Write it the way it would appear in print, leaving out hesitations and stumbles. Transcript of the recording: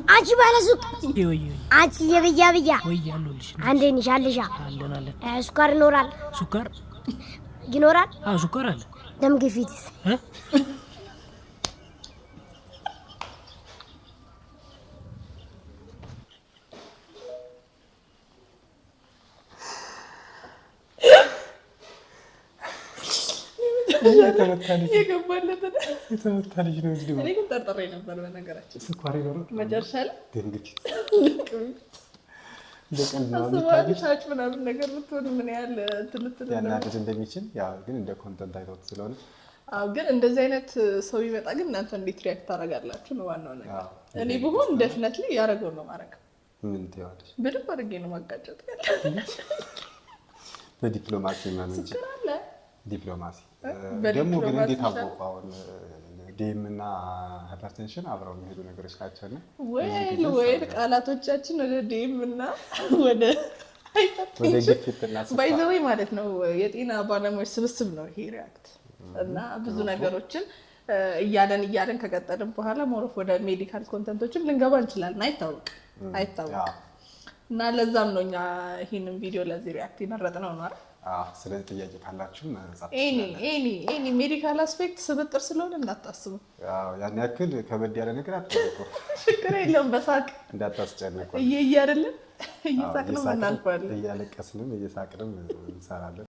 አንቺ ባለሱቅ አንቺ የብያ አንዴ ነሽ አለሻ ስኳር ይኖራል ስኳር ይኖራል ስኳር አለ ደም ግፊትስ የተመታልሽ ነው እንዴ? እኔ ግን ጠርጥሬ ነበር በነገራችን ስኳር ይኖራል መጨረሻ ላይ ደም ግፊት ለቀን ምናምን ነገር ብትሆን ምን ያህል ትልትል ያናድድ እንደሚችል ያው ግን እንደ ኮንተንት አይተውት ስለሆነ አው ግን እንደዚህ አይነት ሰው ይመጣ ግን እናንተ እንዴት ሪአክት ታደርጋላችሁ ነው ዋናው ነገር። እኔ ብሆን definitely ያረጋው ነው ማረግ ምን ትያለሽ? በደንብ አድርጌ ነው ማጋጨት ያለ በዲፕሎማሲ ማለት ይችላል። ዲፕሎማሲ ደግሞ ግን እንዴት አወቁ? አሁን ዴም እና ሃይፐርቴንሽን አብረው የሚሄዱ ነገሮች ናቸውና ወይ ቃላቶቻችን ወደ ዴም እና ወደ ሃይፐርቴንሽን ባይ ዘ ዌይ ማለት ነው የጤና ባለሙያዎች ስብስብ ነው ይሄ ሪአክት እና ብዙ ነገሮችን እያለን ከቀጠልን በኋላ ሞሮፍ ወደ ሜዲካል ኮንተንቶችም ልንገባ እንችላለን። አይታወቅ እና ለዛም ነው እኛ ይሄንን ቪዲዮ ለዚህ ሪአክት ይመረጥነው ነው አይደል? ስለዚህ ጥያቄ ካላችሁ ኤኒ ሜዲካል አስፔክት ስብጥር ስለሆነ እንዳታስቡ። ያን ያክል ከበድ ያለ ነገር አትጠይቁ። ችግር የለውም በሳቅ እንዳታስጨንቁ። አይደለም እየሳቅንም እናልፋለን። እያለቀስንም እየሳቅንም እንሰራለን።